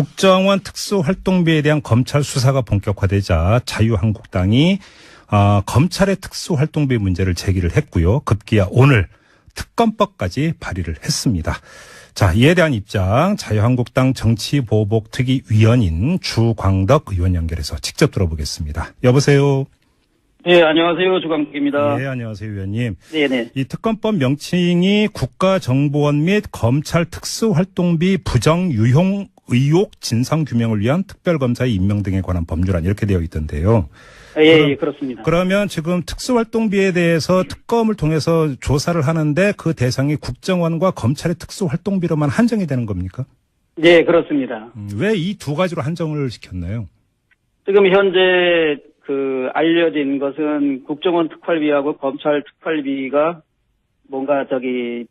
국정원 특수활동비에 대한 검찰 수사가 본격화되자 자유한국당이 검찰의 특수활동비 문제를 제기를 했고요. 급기야 오늘 특검법까지 발의를 했습니다. 자, 이에 대한 입장 자유한국당 정치보복특위위원인 주광덕 의원 연결해서 직접 들어보겠습니다. 여보세요. 네, 안녕하세요. 주광덕입니다. 네, 안녕하세요, 의원님. 네네. 이 특검법 명칭이 국가정보원 및 검찰 특수활동비 부정유용 의혹 진상규명을 위한 특별검사의 임명 등에 관한 법률안 이렇게 되어 있던데요. 예, 그렇습니다. 그러면 지금 특수활동비에 대해서 특검을 통해서 조사를 하는데 그 대상이 국정원과 검찰의 특수활동비로만 한정이 되는 겁니까? 네, 그렇습니다. 왜 이 두 가지로 한정을 시켰나요? 지금 현재 알려진 것은 국정원 특활비하고 검찰 특활비가 뭔가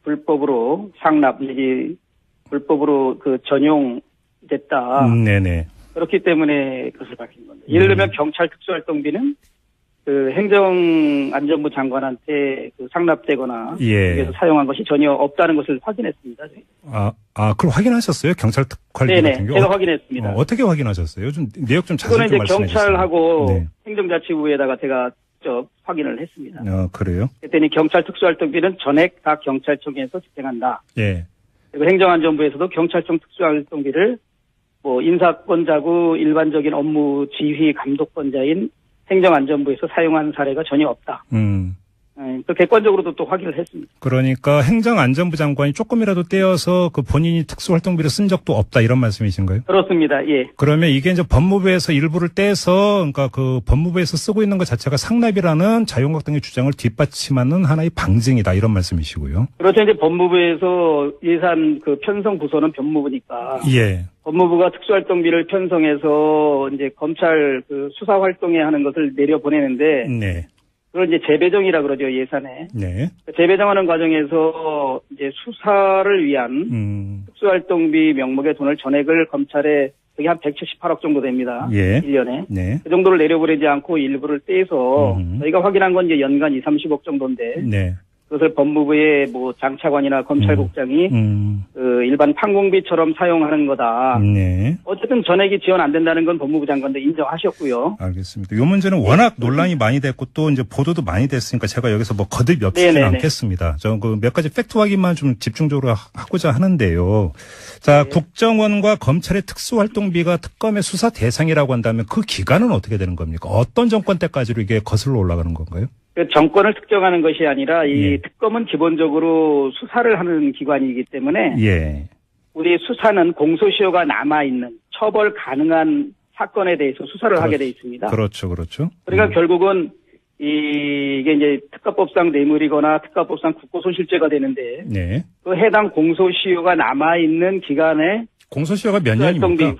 불법으로 상납, 불법으로 전용됐다. 네네. 그렇기 때문에 그것을 밝힌 겁니다. 예를 들면 경찰 특수활동비는 행정안전부 장관한테 상납되거나 그래서 사용한 것이 전혀 없다는 것을 확인했습니다. 그걸 확인하셨어요? 경찰 특활비 네네, 같은 경우? 제가 확인했습니다. 어떻게 확인하셨어요? 좀 내역 좀 자세히 좀 말씀해 주세요. 경찰하고 네. 행정자치부에다가 제가 확인을 했습니다. 그래요? 그랬더니 경찰 특수활동비는 전액 다 경찰청에서 집행한다. 예. 그리고 행정안전부에서도 경찰청 특수활동비를 인사권자고 일반적인 업무 지휘 감독권자인 행정안전부에서 사용한 사례가 전혀 없다. 또 객관적으로도 또 확인을 했습니다. 그러니까 행정안전부 장관이 조금이라도 떼어서 본인이 특수활동비를 쓴 적도 없다 이런 말씀이신가요? 그렇습니다. 예. 그러면 이게 이제 법무부에서 일부를 떼서 그러니까 법무부에서 쓰고 있는 것 자체가 상납이라는 자유한국당의 주장을 뒷받침하는 하나의 방증이다 이런 말씀이시고요. 그렇죠. 이제 법무부에서 예산 편성 부서는 법무부니까. 예. 법무부가 특수활동비를 편성해서 이제 검찰 수사 활동에 하는 것을 내려보내는데. 네. 그걸 이제 재배정이라 그러죠, 예산에. 네. 재배정하는 과정에서 이제 수사를 위한 특수활동비 명목의 돈을 전액을 검찰에 그게 한 178억 정도 됩니다. 예. 1년에. 네. 그 정도를 내려보내지 않고 일부를 떼서 저희가 확인한 건 이제 연간 2, 30억 정도인데. 네. 그것을 법무부의 장차관이나 검찰국장이 일반 판공비처럼 사용하는 거다. 네. 어쨌든 전액이 지원 안 된다는 건 법무부 장관도 인정하셨고요. 알겠습니다. 이 문제는 워낙 논란이 많이 됐고 또 이제 보도도 많이 됐으니까 제가 여기서 거듭 엿보지는 않겠습니다. 저 몇 가지 팩트 확인만 좀 집중적으로 하고자 하는데요. 자, 네. 국정원과 검찰의 특수활동비가 특검의 수사 대상이라고 한다면 그 기간은 어떻게 되는 겁니까? 어떤 정권 때까지로 이게 거슬러 올라가는 건가요? 정권을 특정하는 것이 아니라 이 특검은 기본적으로 수사를 하는 기관이기 때문에 우리 수사는 공소시효가 남아있는 처벌 가능한 사건에 대해서 수사를 하게 돼 있습니다. 그렇죠. 그러니까 결국은 이게 이제 특가법상 뇌물이거나 특가법상 국고손실죄가 되는데 그 해당 공소시효가 남아있는 기간에 공소시효가 몇 년입니까?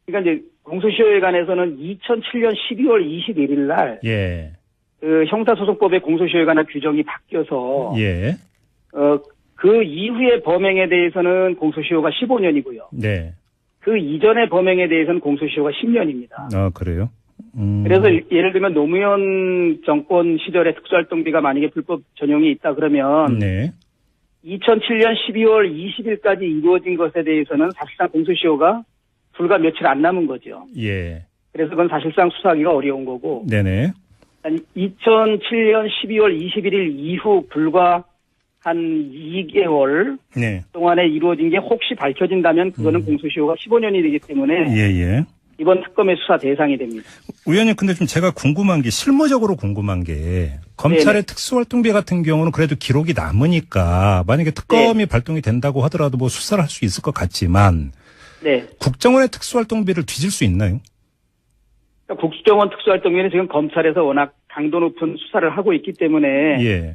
그러니까 이제 공소시효에 관해서는 2007년 12월 21일 날 형사소송법의 공소시효에 관한 규정이 바뀌어서 그 이후의 범행에 대해서는 공소시효가 15년이고요. 그 이전의 범행에 대해서는 공소시효가 10년입니다. 그래요? 그래서 예를 들면 노무현 정권 시절에 특수활동비가 만약에 불법 전용이 있다 그러면 2007년 12월 20일까지 이루어진 것에 대해서는 사실상 공소시효가 불과 며칠 안 남은 거죠. 그래서 그건 사실상 수사하기가 어려운 거고. 2007년 12월 21일 이후 불과 한 2개월 동안에 이루어진 게 혹시 밝혀진다면 그거는 공소시효가 15년이 되기 때문에 이번 특검의 수사 대상이 됩니다. 의원님, 근데 좀 제가 궁금한 게 실무적으로 궁금한 게 검찰의 특수활동비 같은 경우는 그래도 기록이 남으니까 만약에 특검이 발동이 된다고 하더라도 수사를 할 수 있을 것 같지만 국정원의 특수활동비를 뒤질 수 있나요? 국정원 특수활동비는 지금 검찰에서 워낙 강도 높은 수사를 하고 있기 때문에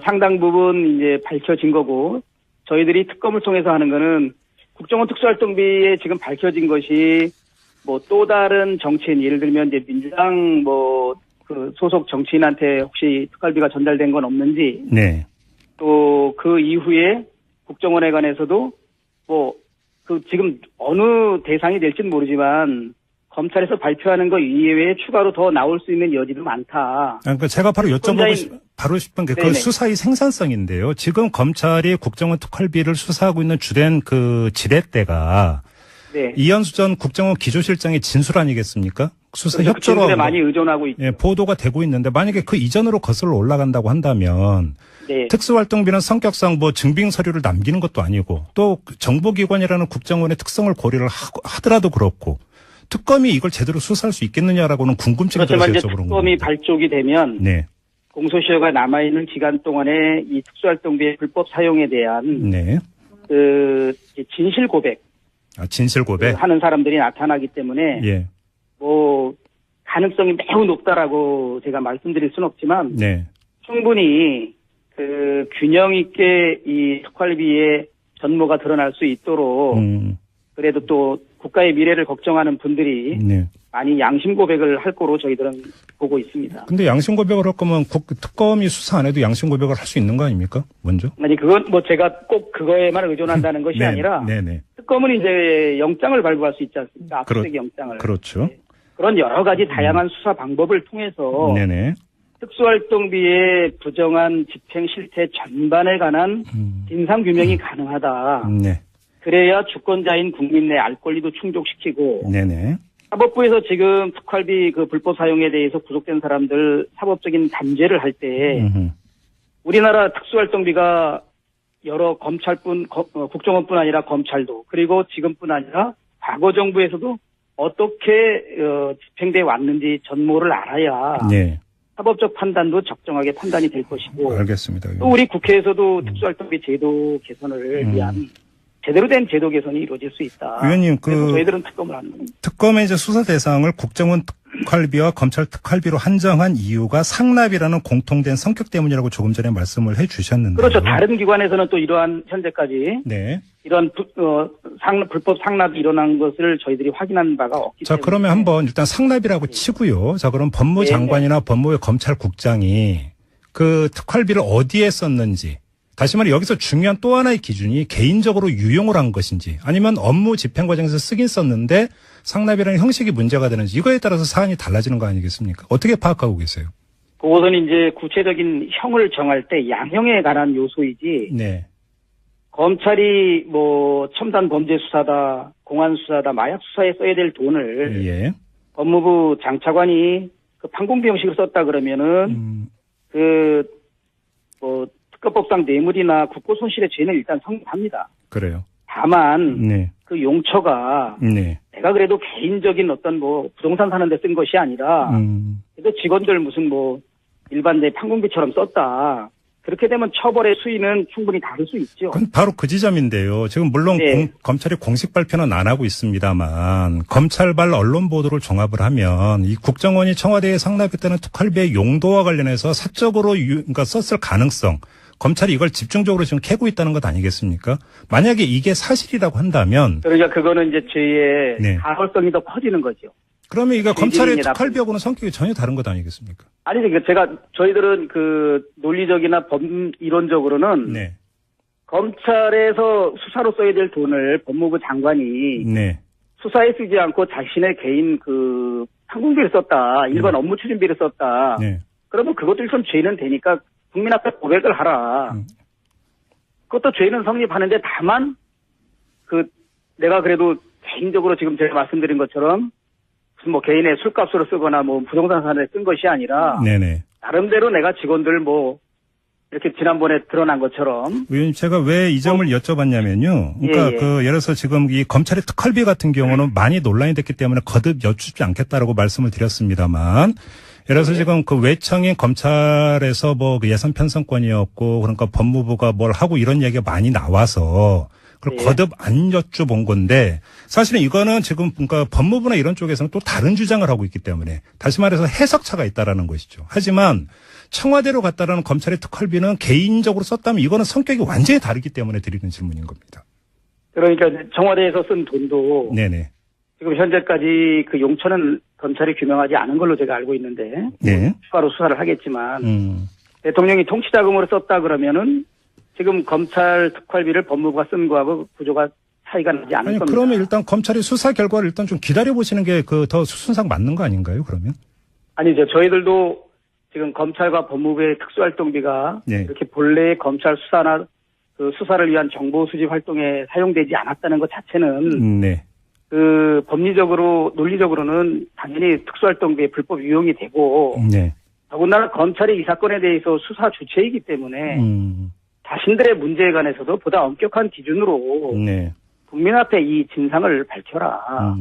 상당 부분 이제 밝혀진 거고 저희들이 특검을 통해서 하는 거는 국정원 특수활동비에 지금 밝혀진 것이 또 다른 정치인 예를 들면 이제 민주당 소속 정치인한테 혹시 특활비가 전달된 건 없는지 또 그 이후에 국정원에 관해서도 지금 어느 대상이 될지는 모르지만 검찰에서 발표하는 것 이외에 추가로 더 나올 수 있는 여지도 많다. 그러니까 제가 바로 여쭤보고 싶은 게 그 수사의 생산성인데요. 지금 검찰이 국정원 특활비를 수사하고 있는 주된 그 지렛대가 네. 이현수 전 국정원 기조실장의 진술 아니겠습니까? 수사 그렇죠. 협조로 진술에 많이 의존하고 있죠. 예, 보도가 되고 있는데 만약에 그 이전으로 거슬러 올라간다고 한다면 네. 특수활동비는 성격상 뭐 증빙 서류를 남기는 것도 아니고 또 정보기관이라는 국정원의 특성을 고려를 하더라도 그렇고 특검이 이걸 제대로 수사할 수 있겠느냐라고는 궁금증이 들어서 그렇지만 이제 여쭤보는 특검이 겁니다. 발족이 되면 네. 공소시효가 남아있는 기간 동안에 이 특수활동비의 불법 사용에 대한 네. 그 진실 고백 진실 고백 하는 사람들이 나타나기 때문에 예. 뭐 가능성이 매우 높다라고 제가 말씀드릴 수는 없지만 네. 충분히 그 균형 있게 이 특활비의 전모가 드러날 수 있도록 그래도 또 국가의 미래를 걱정하는 분들이 네. 많이 양심 고백을 할 거로 저희들은 보고 있습니다. 근데 양심 고백을 할 거면 특검이 수사 안 해도 양심 고백을 할 수 있는 거 아닙니까? 먼저? 아니 그건 뭐 제가 꼭 그거에만 의존한다는 것이 네, 아니라 네네. 특검은 이제 영장을 발부할 수 있지 않습니까? 압수수색 영장을. 그렇죠. 네. 그런 여러 가지 다양한 수사 방법을 통해서 네네. 특수활동비의 부정한 집행 실태 전반에 관한 진상 규명이 가능하다. 네. 그래야 주권자인 국민 내 알 권리도 충족시키고 네네. 사법부에서 지금 특활비 그 불법 사용에 대해서 구속된 사람들 사법적인 단죄를 할 때 우리나라 특수활동비가 여러 국정원뿐 아니라 검찰도 그리고 지금뿐 아니라 과거 정부에서도 어떻게 집행돼 왔는지 전모를 알아야 네. 사법적 판단도 적정하게 판단이 될 것이고 알겠습니다. 또 우리 국회에서도 특수활동비 제도 개선을 위한 제대로 된 제도 개선이 이루어질 수 있다. 위원님, 그래서 저희들은 특검을 하는 겁니다. 특검의 이제 수사 대상을 국정원 특활비와 검찰 특활비로 한정한 이유가 상납이라는 공통된 성격 때문이라고 조금 전에 말씀을 해 주셨는데. 그렇죠. 다른 기관에서는 또 이러한 현재까지 네. 이런 불법 상납이 일어난 것을 저희들이 확인한 바가 없기 자, 때문에. 그러면 한번 일단 상납이라고 치고요. 자, 그럼 법무장관이나 법무부 검찰국장이 그 특활비를 어디에 썼는지. 다시 말해 여기서 중요한 또 하나의 기준이 개인적으로 유용을 한 것인지 아니면 업무 집행 과정에서 쓰긴 썼는데 상납이라는 형식이 문제가 되는지 이거에 따라서 사안이 달라지는 거 아니겠습니까? 어떻게 파악하고 계세요? 그것은 이제 구체적인 형을 정할 때 양형에 관한 요소이지. 네. 검찰이 뭐 첨단 범죄 수사다, 공안 수사다, 마약 수사에 써야 될 돈을 예. 법무부 장차관이 그 판공비 형식으로 썼다 그러면은 뭐 특검법상 뇌물이나 국고 손실의 죄는 일단 성립합니다. 그래요. 다만 네. 그 용처가 네. 내가 그래도 개인적인 어떤 뭐 부동산 사는 데 쓴 것이 아니라 그래도 직원들 무슨 뭐 일반 내 판공비처럼 썼다. 그렇게 되면 처벌의 수위는 충분히 다를 수 있죠. 그건 바로 그 지점인데요. 지금 물론 네. 검찰이 공식 발표는 안 하고 있습니다만 검찰발 언론 보도를 종합을 하면 이 국정원이 청와대에 상납했다는 특활비의 용도와 관련해서 사적으로 그러니까 썼을 가능성 검찰이 이걸 집중적으로 지금 캐고 있다는 것 아니겠습니까? 만약에 이게 사실이라고 한다면 그러니까 그거는 이제 죄의 네. 가설성이 더 커지는 거죠. 그러면 이거 검찰의 특활비하고는 성격이 전혀 다른 것 아니겠습니까? 아니, 저희들은 그 논리적이나 이론적으로는 네. 검찰에서 수사로 써야 될 돈을 법무부 장관이 네. 수사에 쓰지 않고 자신의 개인 그 판공비를 썼다. 일반 업무 추진비를 썼다. 네. 그러면 그것도 일단 죄는 되니까 국민 앞에 고백을 하라. 그것도 죄는 성립하는데 다만 내가 그래도 개인적으로 지금 제가 말씀드린 것처럼 무슨 뭐 개인의 술값으로 쓰거나 뭐 부동산 사는데 쓴 것이 아니라 네네. 나름대로 내가 직원들 뭐 이렇게 지난번에 드러난 것처럼. 의원님 제가 왜 이 점을 여쭤봤냐면요. 그러니까 예를 들어서 지금 이 검찰의 특활비 같은 경우는 많이 논란이 됐기 때문에 거듭 여쭙지 않겠다라고 말씀을 드렸습니다만 예를 들어서 지금 그 외청인 검찰에서 뭐 예산 편성권이었고 그러니까 법무부가 뭘 하고 이런 얘기가 많이 나와서 그걸 거듭 안 여쭤본 건데 사실은 이거는 지금 그러니까 법무부나 이런 쪽에서는 또 다른 주장을 하고 있기 때문에 다시 말해서 해석차가 있다라는 것이죠. 하지만 청와대로 갔다라는 검찰의 특활비는 개인적으로 썼다면 이거는 성격이 완전히 다르기 때문에 드리는 질문인 겁니다. 그러니까 청와대에서 쓴 돈도 네네. 지금 현재까지 그 용처는 검찰이 규명하지 않은 걸로 제가 알고 있는데 네. 추가로 수사를 하겠지만 대통령이 통치자금으로 썼다 그러면은 지금 검찰 특활비를 법무부가 쓴 거하고 구조가 차이가 나지 않을 겁니다. 그러면 일단 검찰이 수사 결과를 일단 좀 기다려보시는 게 그 더 순상 맞는 거 아닌가요, 그러면? 아니죠. 저희들도 지금 검찰과 법무부의 특수활동비가 네. 이렇게 본래의 검찰 수사나 그 수사를 위한 정보 수집 활동에 사용되지 않았다는 것 자체는 네. 그 법리적으로 논리적으로는 당연히 특수활동비의 불법 유용이 되고 네. 더군다나 검찰이 이 사건에 대해서 수사 주체이기 때문에 자신들의 문제에 관해서도 보다 엄격한 기준으로 네. 국민 앞에 이 진상을 밝혀라.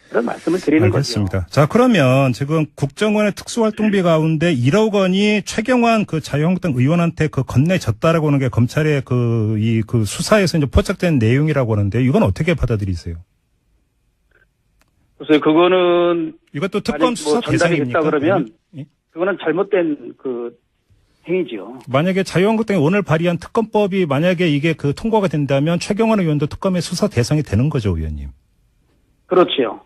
그런 말씀을 드리는 알겠습니다. 거죠. 자, 그러면 지금 국정원의 특수활동비 가운데 1억 원이 최경환 그 자유한국당 의원한테 그 건네졌다라고 하는 게 검찰의 그 수사에서 이제 포착된 내용이라고 하는데 이건 어떻게 받아들이세요? 그래서 그거는 이것도 특검 수사 대상입니까? 됐다 그러면 예? 그거는 잘못된 그 행위지요. 만약에 자유한국당이 오늘 발의한 특검법이 만약에 이게 그 통과가 된다면 최경환 의원도 특검의 수사 대상이 되는 거죠, 의원님. 그렇지요.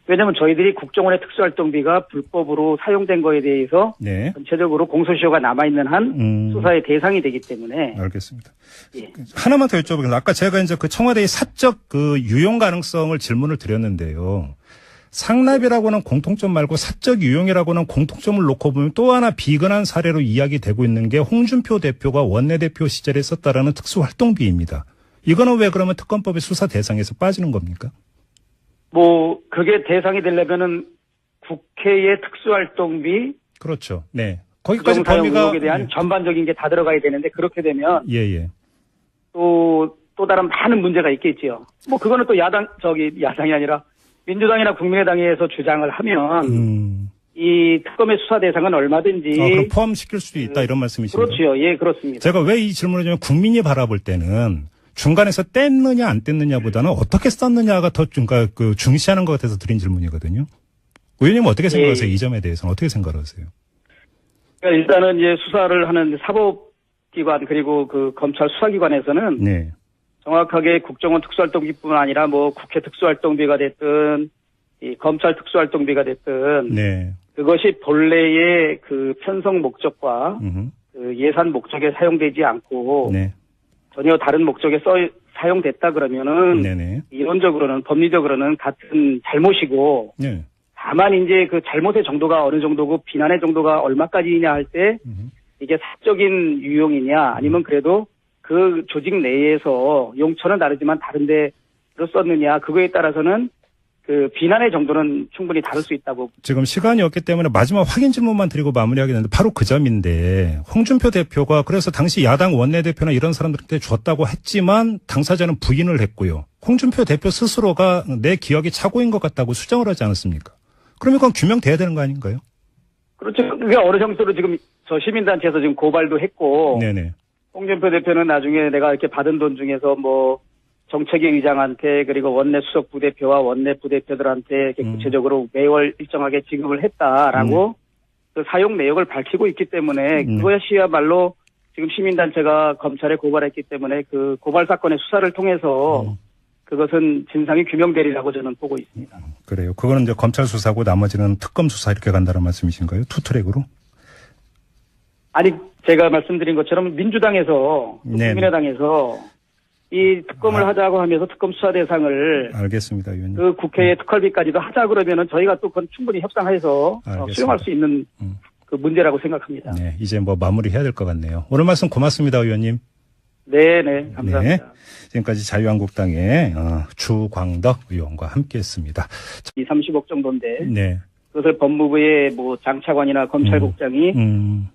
왜냐하면 저희들이 국정원의 특수활동비가 불법으로 사용된 거에 대해서 네. 전체적으로 공소시효가 남아있는 한 수사의 대상이 되기 때문에. 알겠습니다. 예. 하나만 더 여쭤보겠습니다. 아까 제가 이제 그 청와대의 사적 그 유용 가능성을 질문을 드렸는데요. 상납이라고는 공통점 말고 사적 유용이라고는 공통점을 놓고 보면 또 하나 비근한 사례로 이야기되고 있는 게 홍준표 대표가 원내대표 시절에 썼다라는 특수활동비입니다. 이거는 왜 그러면 특검법의 수사 대상에서 빠지는 겁니까? 뭐 그게 대상이 되려면은 국회의 특수활동비, 그렇죠. 네. 거기까지 사용 범위가 의혹에 대한 전반적인 게 다 들어가야 되는데 그렇게 되면 예예. 또 다른 많은 문제가 있겠지요. 뭐 그거는 또 야당이 아니라 민주당이나 국민의당에서 주장을 하면 이 특검의 수사 대상은 얼마든지 그럼 포함시킬 수도 있다 이런 말씀이신가요? 그렇죠. 예, 그렇습니다. 제가 왜 이 질문을 하냐면 국민이 바라볼 때는 중간에서 뗐느냐 안 뗐느냐보다는 어떻게 썼느냐가 더 그 중시하는 것 같아서 드린 질문이거든요. 의원님은 어떻게 생각하세요? 이 점에 대해서는 어떻게 생각하세요? 그러니까 일단은 이제 수사를 하는 사법기관 그리고 그 검찰 수사기관에서는 네. 정확하게 국정원 특수활동비뿐만 아니라 뭐 국회 특수활동비가 됐든 이 검찰 특수활동비가 됐든 네. 그것이 본래의 그 편성 목적과 그 예산 목적에 사용되지 않고 네. 전혀 다른 목적에 사용됐다 그러면은 네네. 이론적으로는 법리적으로는 같은 잘못이고 네. 다만 이제 그 잘못의 정도가 어느 정도고 비난의 정도가 얼마까지냐 할 때 이게 사적인 유용이냐 아니면 그래도 그 조직 내에서 용처는 다르지만 다른 데로 썼느냐 그거에 따라서는 그 비난의 정도는 충분히 다를 수 있다고. 지금 시간이 없기 때문에 마지막 확인 질문만 드리고 마무리하겠는데 바로 그 점인데 홍준표 대표가 그래서 당시 야당 원내대표나 이런 사람들한테 줬다고 했지만 당사자는 부인을 했고요. 홍준표 대표 스스로가 내 기억이 착오인 것 같다고 수정을 하지 않았습니까? 그러면 그건 규명돼야 되는 거 아닌가요? 그렇죠. 그게 어느 정도로 지금 저 시민단체에서 지금 고발도 했고. 네네. 홍준표 대표는 나중에 내가 이렇게 받은 돈 중에서 뭐 정책위 의장한테 그리고 원내 수석 부대표와 원내 부대표들한테 이렇게 구체적으로 매월 일정하게 지급을 했다라고 그 사용 내역을 밝히고 있기 때문에 그것이야말로 지금 시민단체가 검찰에 고발했기 때문에 그 고발 사건의 수사를 통해서 그것은 진상이 규명되리라고 저는 보고 있습니다. 그래요. 그거는 이제 검찰 수사고 나머지는 특검 수사 이렇게 간다는 말씀이신가요? 투트랙으로? 아니 제가 말씀드린 것처럼 민주당에서 국민의당에서 이 특검을 하자고 하면서 특검 수사 대상을 알겠습니다, 의원님. 그 국회의 특활비까지도 하자 그러면은 저희가 또 그건 충분히 협상해서 수용할 수 있는 그 문제라고 생각합니다. 네, 이제 뭐 마무리해야 될 것 같네요. 오늘 말씀 고맙습니다, 의원님. 네, 감사합니다. 네, 지금까지 자유한국당의 주광덕 의원과 함께했습니다. 30억 정도인데. 네. 그것을 법무부의 뭐 장차관이나 검찰국장이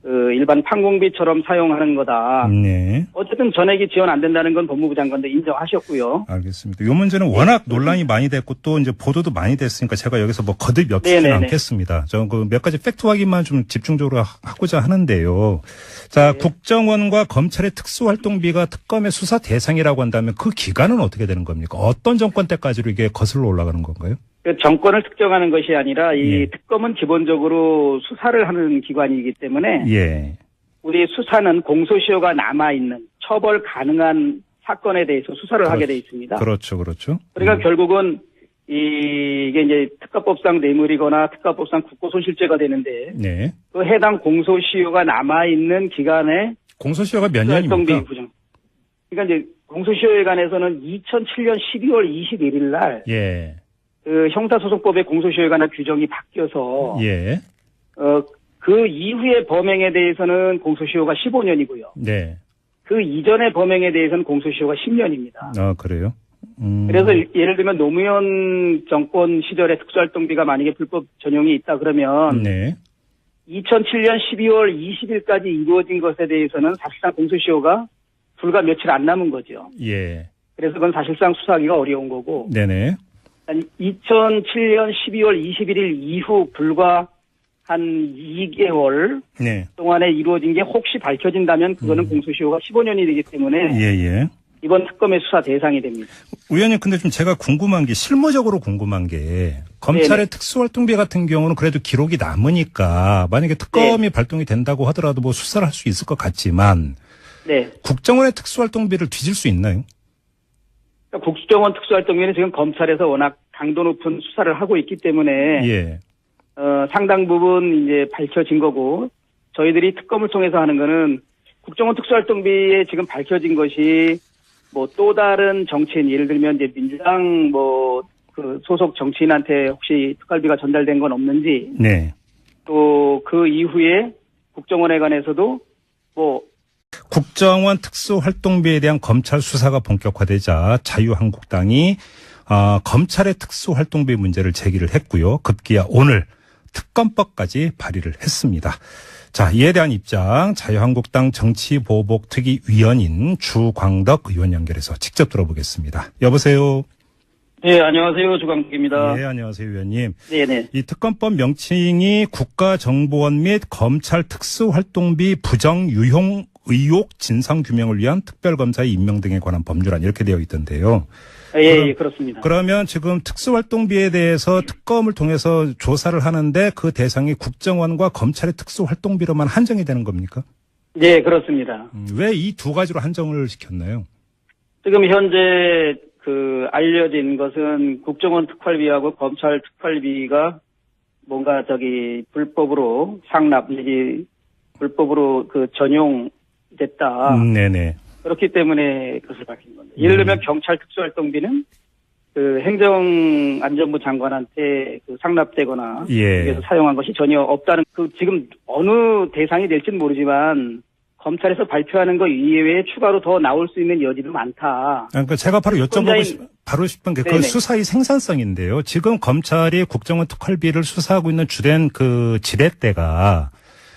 그 일반 판공비처럼 사용하는 거다. 네. 어쨌든 전액이 지원 안 된다는 건 법무부 장관도 인정하셨고요. 알겠습니다. 이 문제는 워낙 논란이 많이 됐고 또 이제 보도도 많이 됐으니까 제가 여기서 뭐 거듭 엿듣지는 않겠습니다. 저 그 몇 가지 팩트 확인만 좀 집중적으로 하고자 하는데요. 자, 국정원과 검찰의 특수활동비가 특검의 수사 대상이라고 한다면 그 기간은 어떻게 되는 겁니까? 어떤 정권 때까지로 이게 거슬러 올라가는 건가요? 정권을 특정하는 것이 아니라 이 특검은 기본적으로 수사를 하는 기관이기 때문에 우리 수사는 공소시효가 남아있는 처벌 가능한 사건에 대해서 수사를 하게 돼 있습니다. 그렇죠. 그러니까 결국은 이게 이제 특가법상 뇌물이거나 특가법상 국고손실죄가 되는데 그 해당 공소시효가 남아있는 기간에 공소시효가 몇 년입니까? 그러니까 이제 공소시효에 관해서는 2007년 12월 21일 날 그 형사소송법의 공소시효에 관한 규정이 바뀌어서 그 이후의 범행에 대해서는 공소시효가 15년이고요. 그 이전의 범행에 대해서는 공소시효가 10년입니다. 아, 그래요? 그래서 예를 들면 노무현 정권 시절에 특수활동비가 만약에 불법 전용이 있다 그러면 네. 2007년 12월 20일까지 이루어진 것에 대해서는 사실상 공소시효가 불과 며칠 안 남은 거죠. 예. 그래서 그건 사실상 수사하기가 어려운 거고. 네네. 2007년 12월 21일 이후 불과 한 2개월 네. 동안에 이루어진 게 혹시 밝혀진다면 그거는 공소시효가 15년이 되기 때문에 예예. 이번 특검의 수사 대상이 됩니다. 의원님, 근데 좀 제가 궁금한 게, 실무적으로 궁금한 게, 검찰의 특수활동비 같은 경우는 그래도 기록이 남으니까, 만약에 특검이 발동이 된다고 하더라도 뭐 수사를 할 수 있을 것 같지만, 네. 국정원의 특수활동비를 뒤질 수 있나요? 그러니까 국정원 특수활동비는 지금 검찰에서 워낙 강도 높은 수사를 하고 있기 때문에, 예. 상당 부분 이제 밝혀진 거고, 저희들이 특검을 통해서 하는 거는 국정원 특수활동비에 지금 밝혀진 것이 뭐 또 다른 정치인, 예를 들면 이제 민주당 뭐 그 소속 정치인한테 혹시 특활비가 전달된 건 없는지, 네. 또 그 이후에 국정원에 관해서도 뭐 국정원 특수활동비에 대한 검찰 수사가 본격화되자 자유한국당이 검찰의 특수활동비 문제를 제기를 했고요. 급기야 오늘 특검법까지 발의를 했습니다. 자, 이에 대한 입장 자유한국당 정치보복특위위원인 주광덕 의원 연결해서 직접 들어보겠습니다. 여보세요. 네, 안녕하세요. 주광덕입니다. 네, 안녕하세요, 의원님. 네네. 이 특검법 명칭이 국가정보원 및 검찰 특수활동비 부정유용 의혹 진상규명을 위한 특별검사의 임명 등에 관한 법률안 이렇게 되어 있던데요. 예, 그렇습니다. 그러면 지금 특수활동비에 대해서 특검을 통해서 조사를 하는데 그 대상이 국정원과 검찰의 특수활동비로만 한정이 되는 겁니까? 네, 그렇습니다. 왜 이 두 가지로 한정을 시켰나요? 지금 현재 알려진 것은 국정원 특활비하고 검찰 특활비가 뭔가 불법으로 상납, 불법으로 전용됐다. 네네. 그렇기 때문에 그것을 밝힌 겁니다. 예를 들면 경찰 특수활동비는 행정안전부 장관한테 상납되거나 그래서 사용한 것이 전혀 없다는 지금 어느 대상이 될지는 모르지만 검찰에서 발표하는 것 이외에 추가로 더 나올 수 있는 여지도 많다. 그러니까 제가 바로 여쭤보고 싶은 게 그 수사의 생산성인데요. 지금 검찰이 국정원 특활비를 수사하고 있는 주된 지렛대가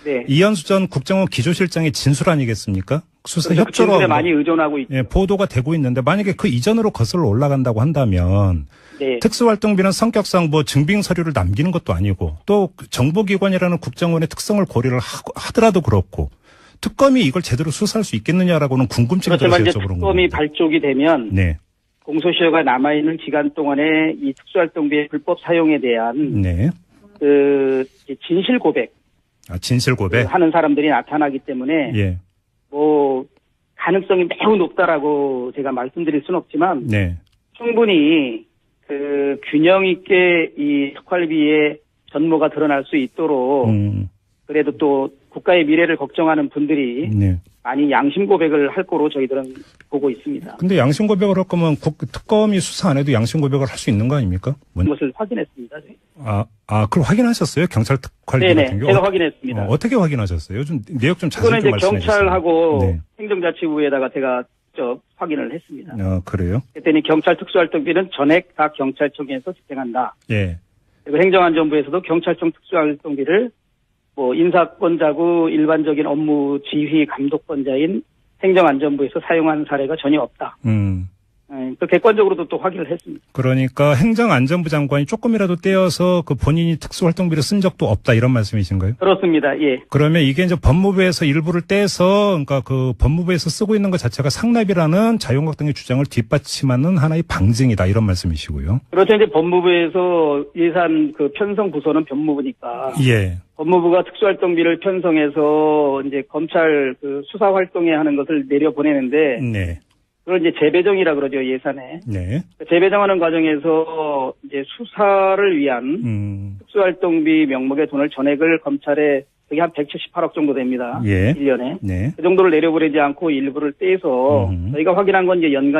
네. 이현수 전 국정원 기조실장의 진술 아니겠습니까? 수사 협조로 진술에 많이 의존하고 있죠. 예, 보도가 되고 있는데 만약에 그 이전으로 거슬러 올라간다고 한다면 네. 특수활동비는 성격상 증빙 서류를 남기는 것도 아니고 또 정보기관이라는 국정원의 특성을 고려를 하더라도 그렇고 특검이 이걸 제대로 수사할 수 있겠느냐라고는 궁금증이 들어서 여쭤보는 겁니다. 특검이 발족이 되면 네. 공소시효가 남아있는 기간 동안에 이 특수활동비의 불법 사용에 대한 네. 진실 고백 진실 고백 하는 사람들이 나타나기 때문에 예. 가능성이 매우 높다라고 제가 말씀드릴 수는 없지만 네. 충분히 균형 있게 이 특활비의 전모가 드러날 수 있도록 그래도 또 국가의 미래를 걱정하는 분들이 네. 많이 양심 고백을 할 거로 저희들은 보고 있습니다. 근데 양심 고백을 할 거면 특검이 수사 안 해도 양심 고백을 할 수 있는 거 아닙니까? 그것을 확인했습니다. 그걸 확인하셨어요? 경찰 특활비 네네, 같은 경우? 제가 확인했습니다. 어떻게 확인하셨어요? 좀 내역 좀 자세히 좀 말씀해 주세요. 경찰하고 네. 행정자치부에다가 제가 확인을 했습니다. 그래요? 그랬더니 경찰 특수활동비는 전액 다 경찰청에서 집행한다. 예. 그리고 행정안전부에서도 경찰청 특수활동비를 인사권자고 일반적인 업무 지휘 감독권자인 행정안전부에서 사용한 사례가 전혀 없다. 또 객관적으로도 또 확인을 했습니다. 그러니까 행정안전부 장관이 조금이라도 떼어서 본인이 특수활동비를 쓴 적도 없다 이런 말씀이신가요? 그렇습니다. 예. 그러면 이게 이제 법무부에서 일부를 떼서 그러니까 법무부에서 쓰고 있는 것 자체가 상납이라는 자유한국당의 주장을 뒷받침하는 하나의 방증이다 이런 말씀이시고요. 그렇죠. 이제 법무부에서 예산 편성 부서는 법무부니까. 예. 법무부가 특수활동비를 편성해서 이제 검찰 수사 활동에 하는 것을 내려보내는데. 네. 그걸 이제 재배정이라 그러죠, 예산에. 네. 재배정하는 과정에서 이제 수사를 위한 특수활동비 명목의 돈을 전액을 검찰에 그게 한 178억 정도 됩니다. 예. 1년에. 네. 그 정도를 내려보내지 않고 일부를 떼서 저희가 확인한 건 이제 연간